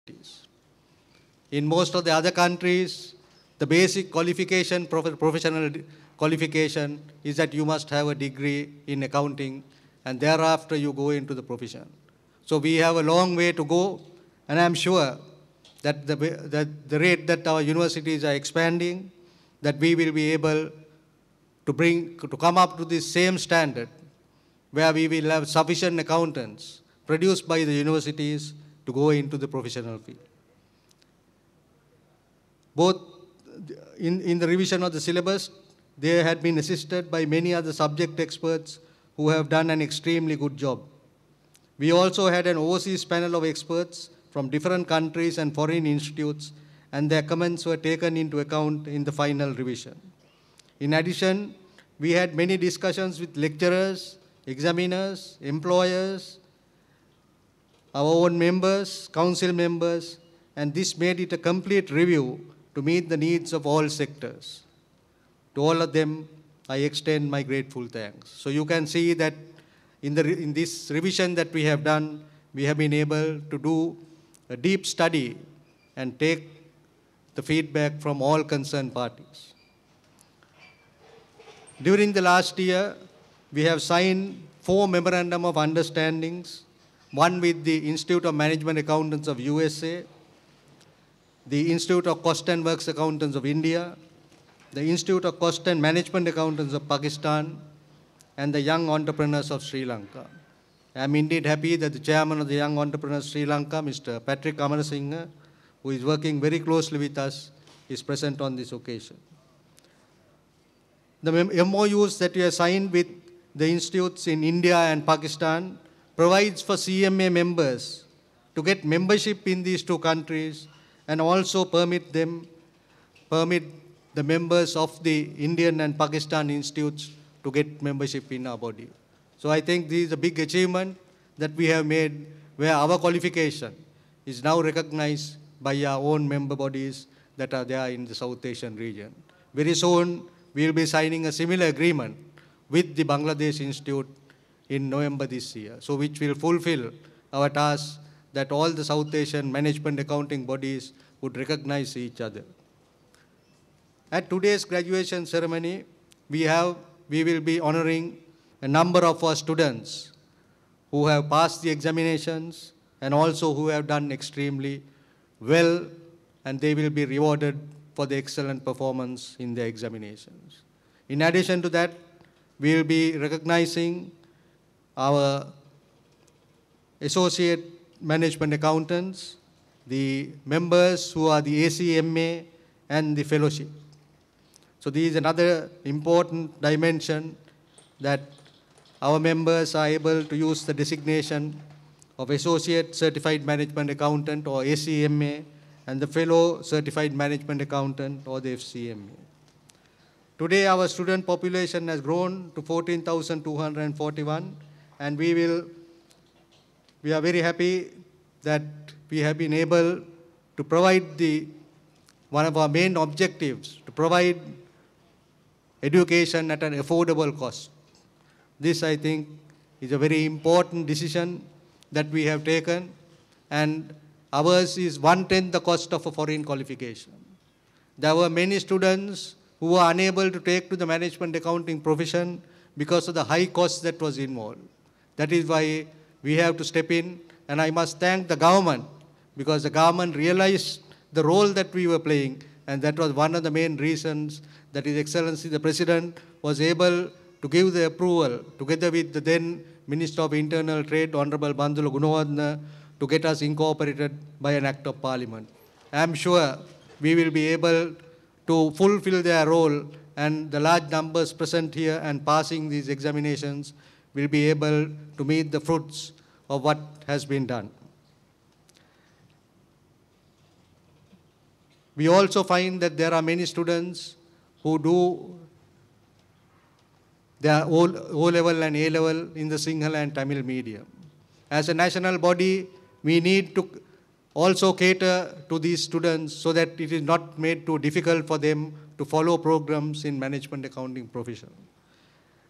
universities. In most of the other countries, the basic qualification, professional qualification is that you must have a degree in accounting, and thereafter you go into the profession. So we have a long way to go, and I'm sure that the rate that our universities are expanding, that we will be able to come up to the same standard where we will have sufficient accountants produced by the universities to go into the professional field. Both in the revision of the syllabus, they had been assisted by many other subject experts who have done an extremely good job. We also had an overseas panel of experts from different countries and foreign institutes, and their comments were taken into account in the final revision. In addition, we had many discussions with lecturers, examiners, employers, our own members, council members, and this made it a complete review to meet the needs of all sectors. To all of them, I extend my grateful thanks. So you can see that in this revision that we have done, we have been able to do a deep study and take the feedback from all concerned parties. During the last year, we have signed 4 memorandum of understandings, one with the Institute of Management Accountants of USA, the Institute of Cost and Works Accountants of India, the Institute of Cost and Management Accountants of Pakistan, and the Young Entrepreneurs of Sri Lanka. I am indeed happy that the chairman of the Young Entrepreneurs of Sri Lanka, Mr. Patrick Amarasinghe, who is working very closely with us, is present on this occasion. The MOUs that we have signed with the institutes in India and Pakistan provides for CMA members to get membership in these 2 countries and also permit the members of the Indian and Pakistan institutes to get membership in our body. So I think this is a big achievement that we have made, where our qualification is now recognized by our own member bodies that are there in the South Asian region. Very soon, we will be signing a similar agreement with the Bangladesh Institute in November this year, so which will fulfill our task that all the South Asian management accounting bodies would recognize each other. At today's graduation ceremony, we will be honoring a number of our students who have passed the examinations and also who have done extremely well, and they will be rewarded for the excellent performance in their examinations. In addition to that, we will be recognizing our associate management accountants, the members who are the ACMA and the fellowship. So this is another important dimension that our members are able to use the designation of Associate Certified Management Accountant or ACMA and the Fellow Certified Management Accountant or the FCMA. Today our student population has grown to 14,241, and we are very happy that we have been able to provide one of our main objectives, to provide education at an affordable cost. This, I think, is a very important decision that we have taken, and ours is 1/10 the cost of a foreign qualification. There were many students who were unable to take to the management accounting profession because of the high cost that was involved. That is why we have to step in, and I must thank the government, because the government realized the role that we were playing, and that was one of the main reasons that His Excellency the President was able to give the approval, together with the then Minister of Internal Trade, Honorable Bandula Gunawardena, to get us incorporated by an Act of Parliament. I am sure we will be able to fulfill their role, and the large numbers present here and passing these examinations will be able to meet the fruits of what has been done. We also find that there are many students who do their O-level and A-level in the Sinhala and Tamil medium. As a national body, we need to also cater to these students so that it is not made too difficult for them to follow programs in management accounting profession.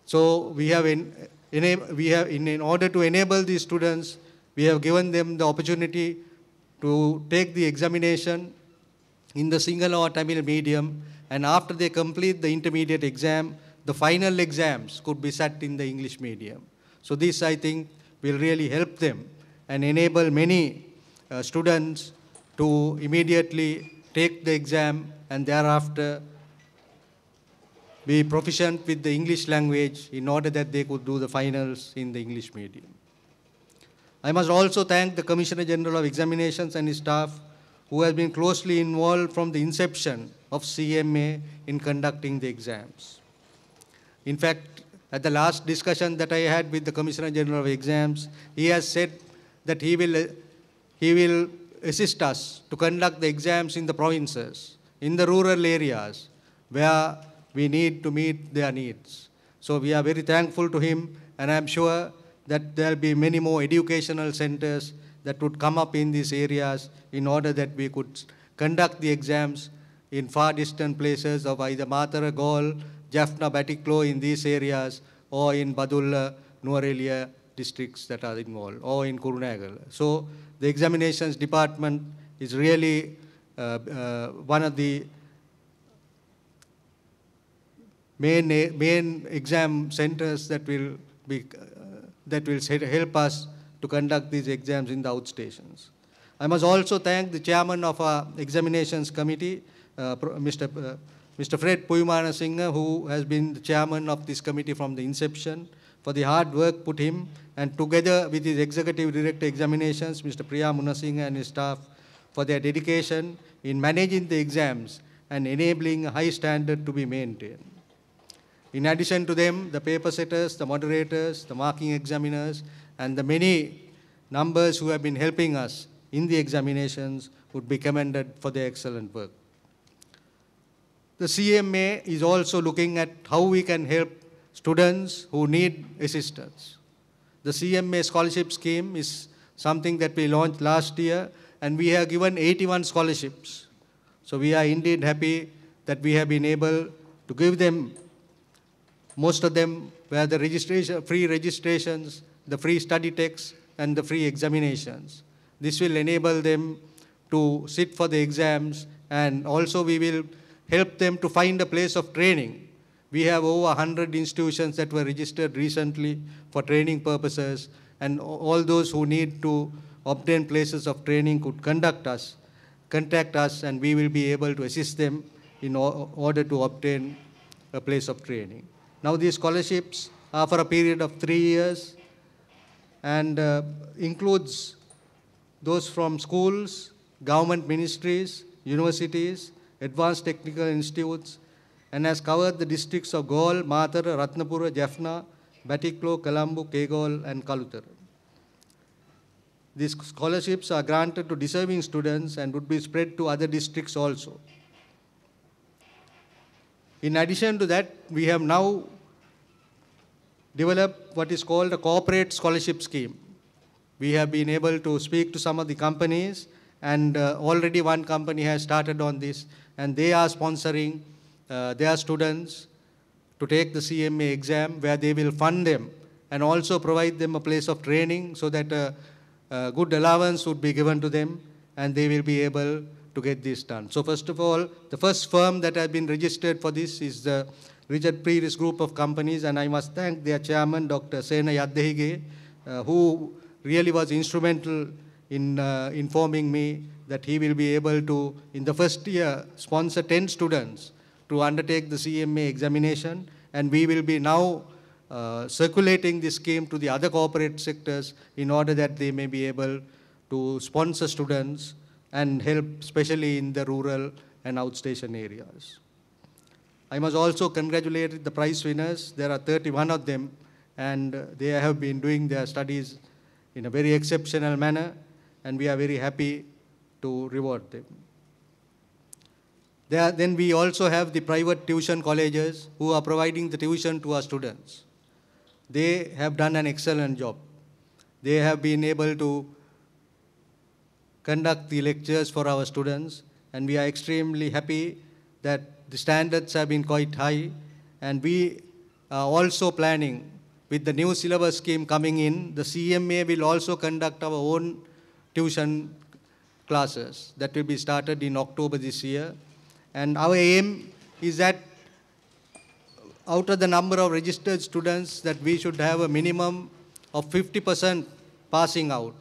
So in order to enable these students, we have given them the opportunity to take the examination in the Sinhala or Tamil medium, and after they complete the intermediate exam, the final exams could be set in the English medium. So this, I think, will really help them and enable many students to immediately take the exam and thereafter be proficient with the English language in order that they could do the finals in the English medium. I must also thank the Commissioner General of Examinations and his staff who has been closely involved from the inception of CMA in conducting the exams. In fact, at the last discussion that I had with the Commissioner General of Exams, he has said that he will assist us to conduct the exams in the provinces, in the rural areas where we need to meet their needs. So we are very thankful to him, and I'm sure that there will be many more educational centers that would come up in these areas in order that we could conduct the exams in far distant places of either Matara, Galle, Jaffna, Batticaloa in these areas, or in Badulla, Nuwara districts that are involved, or in Kurunegala. So the examinations department is really one of the main exam centers that will help us to conduct these exams in the outstations. I must also thank the chairman of our examinations committee, Mr. Fred Puimanasinghe, who has been the chairman of this committee from the inception, for the hard work put him, and together with his executive director examinations, Mr. Priya Munasinghe and his staff, for their dedication in managing the exams and enabling a high standard to be maintained. In addition to them, the paper setters, the moderators, the marking examiners, and the many numbers who have been helping us in the examinations would be commended for their excellent work. The CMA is also looking at how we can help students who need assistance. The CMA scholarship scheme is something that we launched last year, and we have given 81 scholarships. So we are indeed happy that we have been able to give them, most of them were the free registrations, the free study texts, and the free examinations. This will enable them to sit for the exams, and also we will help them to find a place of training. We have over 100 institutions that were registered recently for training purposes, and all those who need to obtain places of training could contact us, and we will be able to assist them in order to obtain a place of training. Now these scholarships are for a period of 3 years and includes those from schools, government ministries, universities, advanced technical institutes, and has covered the districts of Galle, Matara, Ratnapura, Jaffna, Batticaloa, Colombo, Kegalle, and Kalutara. These scholarships are granted to deserving students and would be spread to other districts also. In addition to that, we have now developed what is called a corporate scholarship scheme. We have been able to speak to some of the companies, and already one company has started on this, and they are sponsoring their students to take the CMA exam, where they will fund them and also provide them a place of training so that a good allowance would be given to them, and they will be able to get this done. So first of all, the first firm that has been registered for this is the Richard Preris Group of Companies, and I must thank their chairman, Dr. Sena Yaddehige, who really was instrumental in informing me that he will be able to, in the first year, sponsor 10 students to undertake the CMA examination, and we will be now circulating this scheme to the other corporate sectors in order that they may be able to sponsor students and help, especially in the rural and outstation areas. I must also congratulate the prize winners. There are 31 of them, and they have been doing their studies in a very exceptional manner, and we are very happy to reward them. Then we also have the private tuition colleges who are providing the tuition to our students. They have done an excellent job. They have been able to conduct the lectures for our students, and we are extremely happy that the standards have been quite high, and we are also planning, with the new syllabus scheme coming in, the CMA will also conduct our own tuition classes that will be started in October this year. And our aim is that out of the number of registered students, that we should have a minimum of 50% passing out.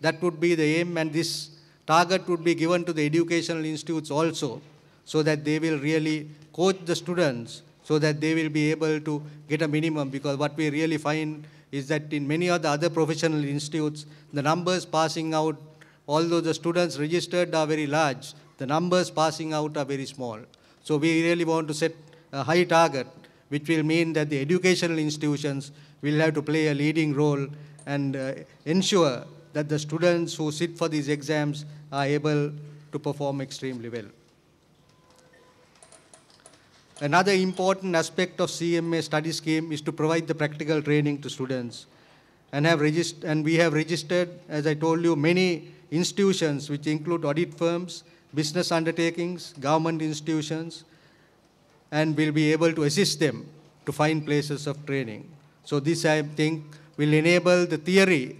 That would be the aim, and this target would be given to the educational institutes also, so that they will really coach the students so that they will be able to get a minimum, because what we really find is that in many of the other professional institutes, the numbers passing out, although the students registered are very large, the numbers passing out are very small. So we really want to set a high target, which will mean that the educational institutions will have to play a leading role and ensure that the students who sit for these exams are able to perform extremely well. Another important aspect of CMA study scheme is to provide the practical training to students. And we have registered, as I told you, many institutions which include audit firms, business undertakings, government institutions, and will be able to assist them to find places of training. So this, I think, will enable the theory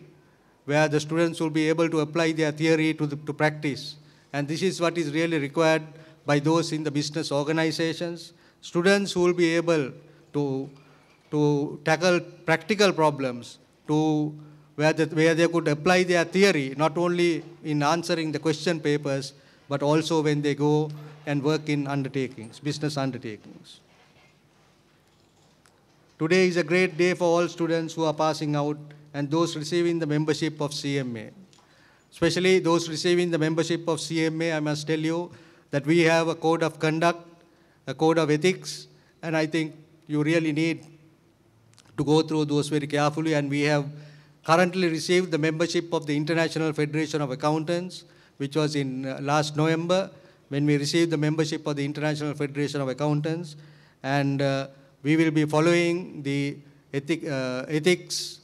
where the students will be able to apply their theory to practice. And this is what is really required by those in the business organizations. Students who will be able to tackle practical problems where they could apply their theory, not only in answering the question papers, but also when they go and work in undertakings, business undertakings. Today is a great day for all students who are passing out and those receiving the membership of CMA. Especially those receiving the membership of CMA, I must tell you that we have a code of conduct, a code of ethics, and I think you really need to go through those very carefully. And we have currently received the membership of the International Federation of Accountants, which was in last November, when we received the membership of the International Federation of Accountants. And we will be following the ethics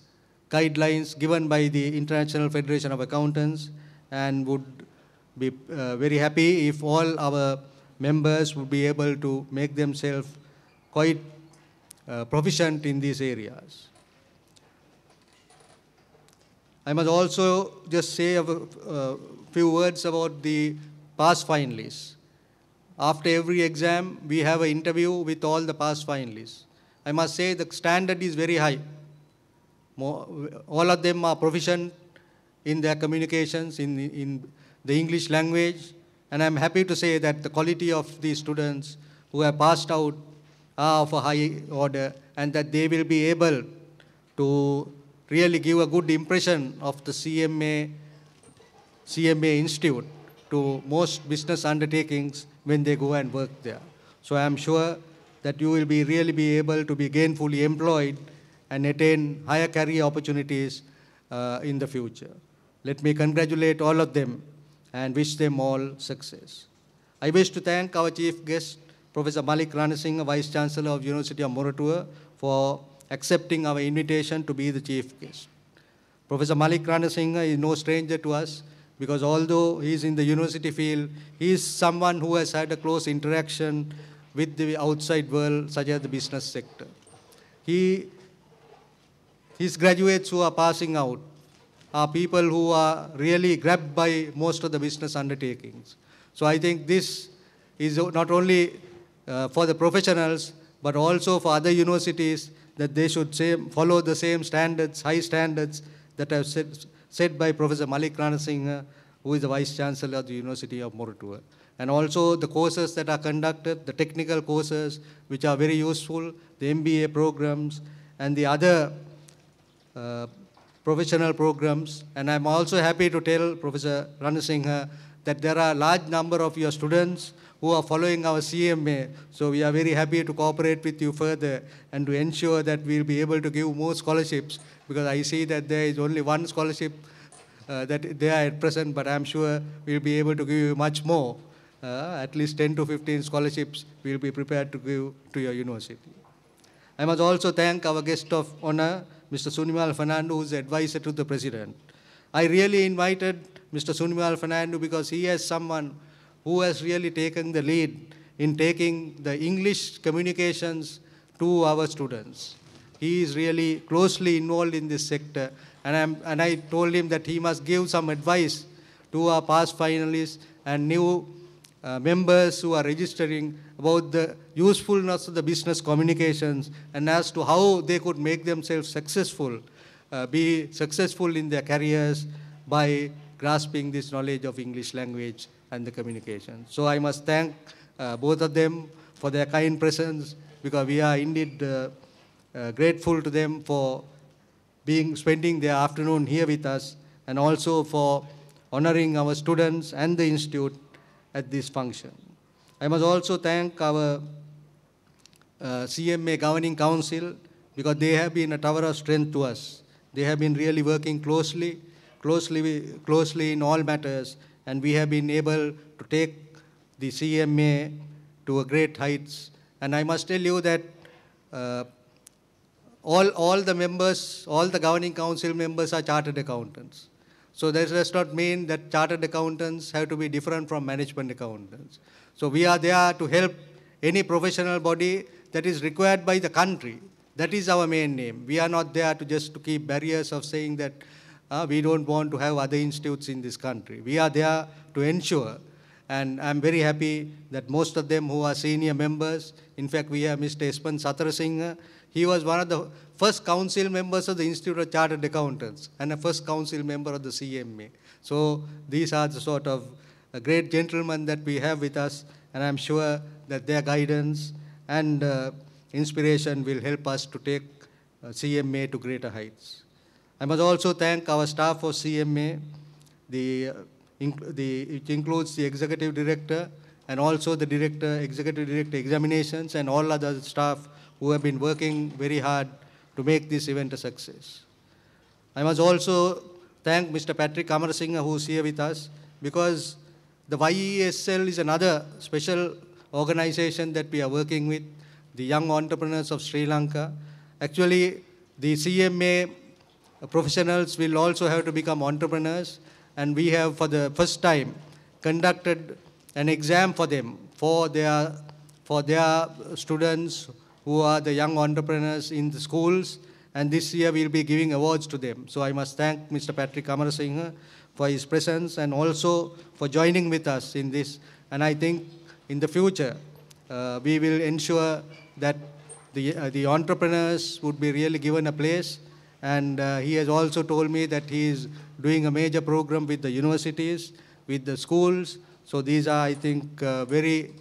guidelines given by the International Federation of Accountants, and would be very happy if all our members would be able to make themselves quite proficient in these areas. I must also just say a few words about the past finalists. After every exam, we have an interview with all the past finalists. I must say the standard is very high. All of them are proficient in their communications in the English language, and I'm happy to say that the quality of the students who have passed out are of a high order, and that they will be able to really give a good impression of the CMA Institute to most business undertakings when they go and work there. So I'm sure that you will really be able to be gainfully employed and attain higher career opportunities in the future. Let me congratulate all of them and wish them all success. I wish to thank our chief guest, Professor Malik Ranasinghe, Vice Chancellor of University of Moratuwa, for accepting our invitation to be the chief guest. Professor Malik Ranasinghe is no stranger to us, because although he is in the university field, he is someone who has had a close interaction with the outside world, such as the business sector. His graduates who are passing out are people who are really grabbed by most of the business undertakings. So I think this is not only for the professionals, but also for other universities, that they should follow the same standards, high standards that are set by Professor Malik Ranasinghe, who is the Vice Chancellor of the University of Moratuwa. And also the courses that are conducted, the technical courses, which are very useful, the MBA programs, and the other professional programs. And I'm also happy to tell Professor Ranasinghe that there are a large number of your students who are following our CMA. So we are very happy to cooperate with you further and to ensure that we'll be able to give more scholarships, because I see that there is only one scholarship that they are at present, but I'm sure we'll be able to give you much more. At least 10 to 15 scholarships we'll be prepared to give to your university. I must also thank our guest of honor, Mr. Sunimal Fernando, who is the advisor to the President. I really invited Mr. Sunimal Fernando because he is someone who has really taken the lead in taking the English communications to our students. He is really closely involved in this sector, and I told him that he must give some advice to our past finalists and new members who are registering about the usefulness of the business communications and as to how they could make themselves successful, be successful in their careers by grasping this knowledge of English language and the communication. So I must thank both of them for their kind presence, because we are indeed grateful to them for spending their afternoon here with us, and also for honoring our students and the institute at this function. I must also thank our CMA Governing Council, because they have been a tower of strength to us. They have been really working closely in all matters, and we have been able to take the CMA to a great heights. And I must tell you that all the members, all the Governing Council members are chartered accountants. So that does not mean that chartered accountants have to be different from management accountants. So we are there to help any professional body that is required by the country. That is our main aim. We are not there to just to keep barriers of saying that we don't want to have other institutes in this country. We are there to ensure, and I'm very happy that most of them who are senior members, in fact we have Mr. Espan Satarasinghe. He was one of the first council members of the Institute of Chartered Accountants and a first council member of the CMA. So these are the sort of great gentlemen that we have with us, and I'm sure that their guidance and inspiration will help us to take CMA to greater heights. I must also thank our staff of CMA, which includes the executive director and also the executive director examinations, and all other staff who have been working very hard to make this event a success. I must also thank Mr. Patrick Amarasinghe, who is here with us, because the YESL is another special organization that we are working with, the young entrepreneurs of Sri Lanka. Actually, the CMA professionals will also have to become entrepreneurs, and we have for the first time conducted an exam for them, for their students who are the young entrepreneurs in the schools, and this year we'll be giving awards to them. So I must thank Mr. Patrick Amarasinghe for his presence and also for joining with us in this. And I think in the future, we will ensure that the entrepreneurs would be really given a place. And he has also told me that he is doing a major program with the universities, with the schools. So these are, I think, very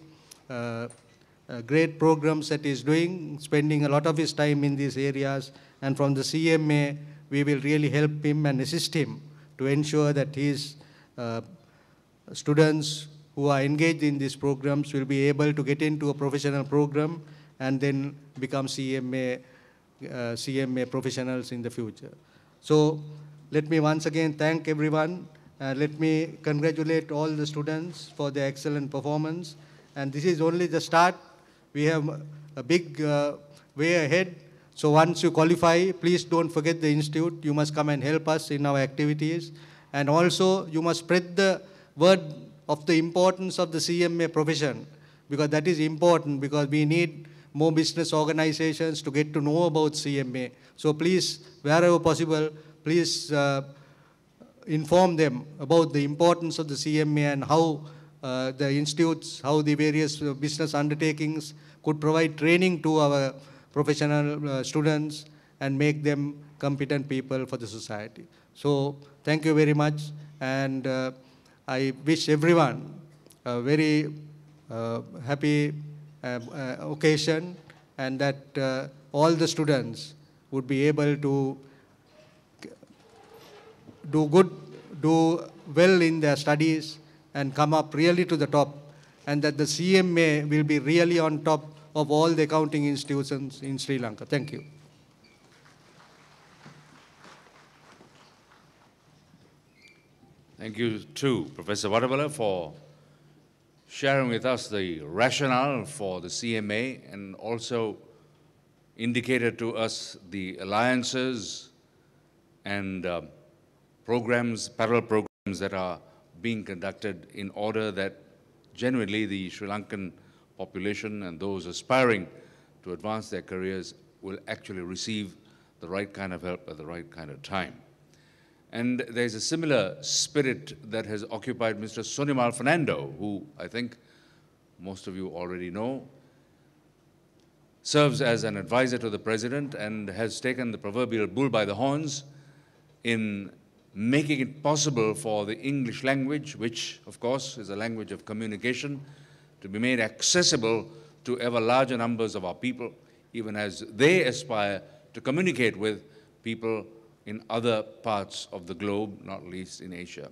great programs that he's doing, spending a lot of his time in these areas. And from the CMA, we will really help him and assist him to ensure that his students who are engaged in these programs will be able to get into a professional program and then become CMA professionals in the future. So let me once again thank everyone. Let me congratulate all the students for their excellent performance. And this is only the start. We have a big way ahead. So once you qualify, please don't forget the institute. You must come and help us in our activities. And also, you must spread the word of the importance of the CMA profession, because that is important, because we need more business organizations to get to know about CMA. So please, wherever possible, please inform them about the importance of the CMA and how the institutes, how the various business undertakings could provide training to our professional students and make them competent people for the society. So thank you very much, and I wish everyone a very happy occasion, and that all the students would be able to do well in their studies and come up really to the top, and that the CMA will be really on top of all the accounting institutions in Sri Lanka. Thank you. Thank you too, Professor Vattabala, for sharing with us the rationale for the CMA and also indicated to us the alliances and programs, parallel programs that are being conducted in order that genuinely the Sri Lankan population and those aspiring to advance their careers will actually receive the right kind of help at the right kind of time. And there's a similar spirit that has occupied Mr. Sonimal Fernando, who I think most of you already know, serves as an advisor to the president and has taken the proverbial bull by the horns in making it possible for the English language, which of course is a language of communication, to be made accessible to ever larger numbers of our people, even as they aspire to communicate with people in other parts of the globe, not least in Asia.